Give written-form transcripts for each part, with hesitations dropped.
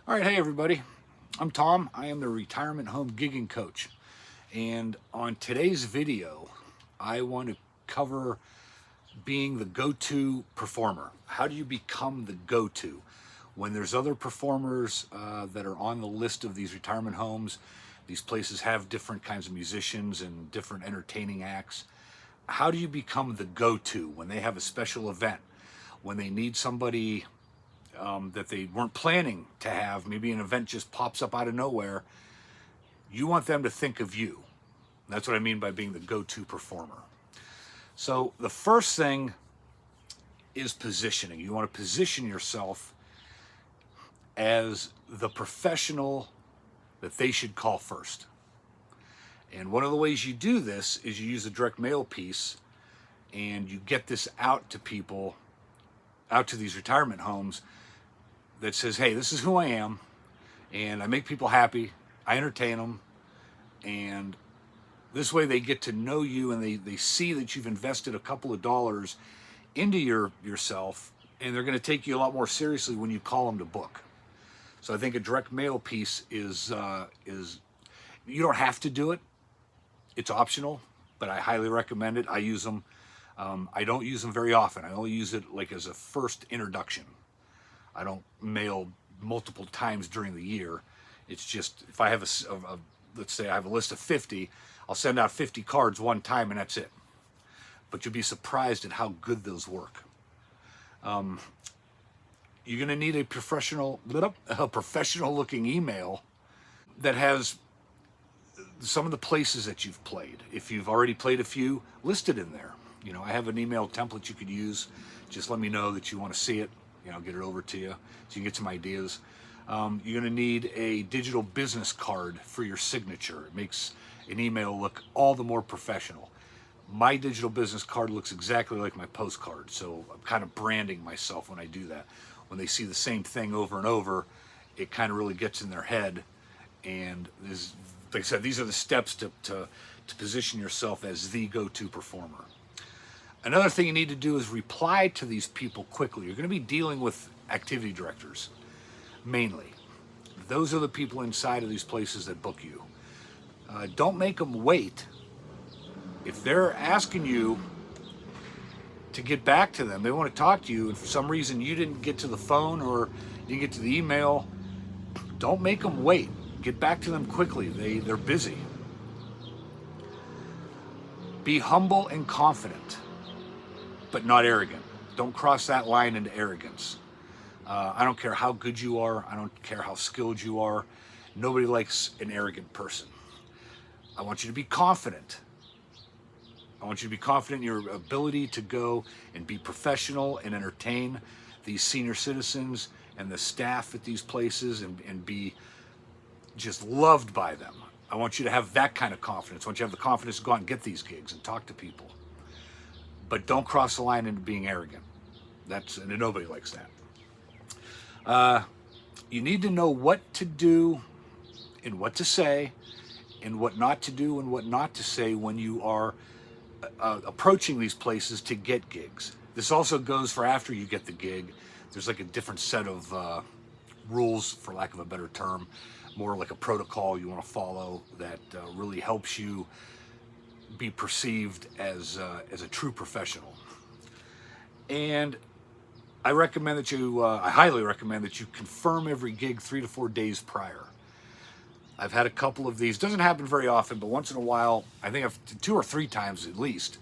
All right, hey everybody. I'm Tom. I am the retirement home gigging coach. And on today's video, I want to cover being the go-to performer. How do you become the go-to? When there's other performers that are on the list of these retirement homes, these places have different kinds of musicians and different entertaining acts. How do you become the go-to when they have a special event? When they need somebody that they weren't planning to have, maybe an event just pops up out of nowhere, you want them to think of you. That's what I mean by being the go-to performer. So the first thing is positioning. You want to position yourself as the professional that they should call first. And one of the ways you do this is you use a direct mail piece and you get this out to people, out to these retirement homes, that says, hey, this is who I am, and I make people happy, I entertain them, and this way they get to know you and they see that you've invested a couple of dollars into yourself, and they're going to take you a lot more seriously when you call them to book. So I think a direct mail piece is you don't have to do it. It's optional, but I highly recommend it. I use them. I don't use them very often. I only use it like as a first introduction. I don't mail multiple times during the year. It's just if I have let's say I have a list of 50, I'll send out 50 cards one time and that's it. But you'll be surprised at how good those work. You're going to need a professional looking email that has some of the places that you've played. If you've already played a few, list it in there. You know, I have an email template you could use. Just let me know that you want to see it. I'll get it over to you so you can get some ideas. You're going to need a digital business card for your signature. It makes an email look all the more professional. My digital business card looks exactly like my postcard, so I'm kind of branding myself when I do that. When they see the same thing over and over, it kind of really gets in their head. And like I said, these are the steps to position yourself as the go-to performer. Another thing you need to do is reply to these people quickly. You're going to be dealing with activity directors, mainly. Those are the people inside of these places that book you. Don't make them wait. If they're asking you to get back to them, they want to talk to you, and for some reason you didn't get to the phone or you didn't get to the email, don't make them wait. Get back to them quickly. They're busy. Be humble and confident, but not arrogant. Don't cross that line into arrogance. I don't care how good you are. I don't care how skilled you are. Nobody likes an arrogant person. I want you to be confident. I want you to be confident in your ability to go and be professional and entertain these senior citizens and the staff at these places and be just loved by them. I want you to have that kind of confidence. I want you to have the confidence to go out and get these gigs and talk to people. But don't cross the line into being arrogant. And nobody likes that. You need to know what to do and what to say and what not to do and what not to say when you are approaching these places to get gigs. This also goes for after you get the gig. There's like a different set of rules, for lack of a better term, more like a protocol you want to follow that really helps you be perceived as a true professional. And I highly recommend that you confirm every gig 3 to 4 days prior. I've had a couple of these. Doesn't happen very often, but once in a while, I think 2 or 3 times at least,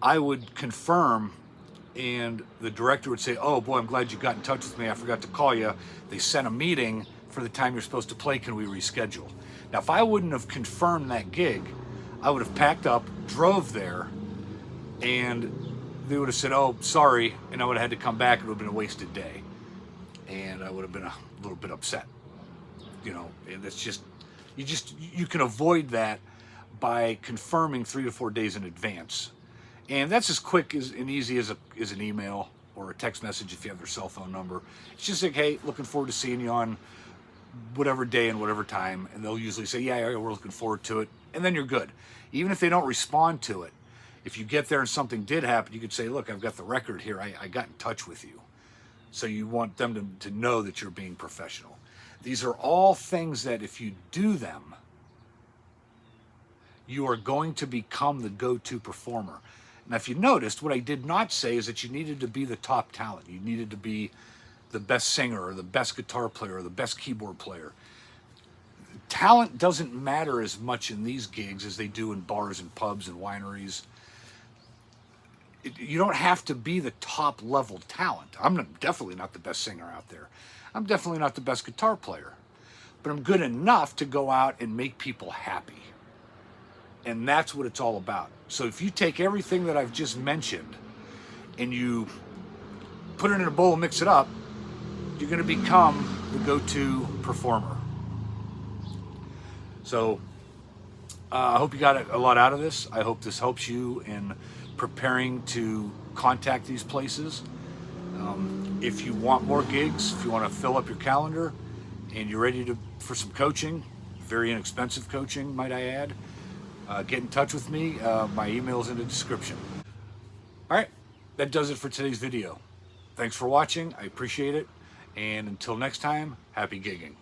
I would confirm and the director would say, oh boy, I'm glad you got in touch with me. I forgot to call you. They sent a meeting for the time you're supposed to play. Can we reschedule? Now, if I wouldn't have confirmed that gig, I would have packed up, drove there, and they would have said, oh, sorry, and I would have had to come back. It would have been a wasted day, and I would have been a little bit upset. And it's just, you can avoid that by confirming 3 to 4 days in advance. And that's as quick and easy as an email or a text message if you have their cell phone number. It's just like, hey, looking forward to seeing you on whatever day and whatever time. And they'll usually say, yeah, we're looking forward to it. And then you're good. Even if they don't respond to it, if you get there and something did happen, you could say, look, I've got the record here. I got in touch with you. So you want them to know that you're being professional. These are all things that if you do them, you are going to become the go-to performer. Now, if you noticed, what I did not say is that you needed to be the top talent. You needed to be the best singer or the best guitar player or the best keyboard player. Talent doesn't matter as much in these gigs as they do in bars and pubs and wineries. You don't have to be the top level talent. Definitely not the best singer out there. I'm definitely not the best guitar player, but I'm good enough to go out and make people happy. And that's what it's all about. So if you take everything that I've just mentioned and you put it in a bowl and mix it up, you're going to become the go-to performer. So I hope you got a lot out of this. I hope this helps you in preparing to contact these places. If you want more gigs, if you want to fill up your calendar and you're ready for some coaching, very inexpensive coaching, might I add, get in touch with me. My email is in the description. All right, that does it for today's video. Thanks for watching. I appreciate it. And until next time, happy gigging.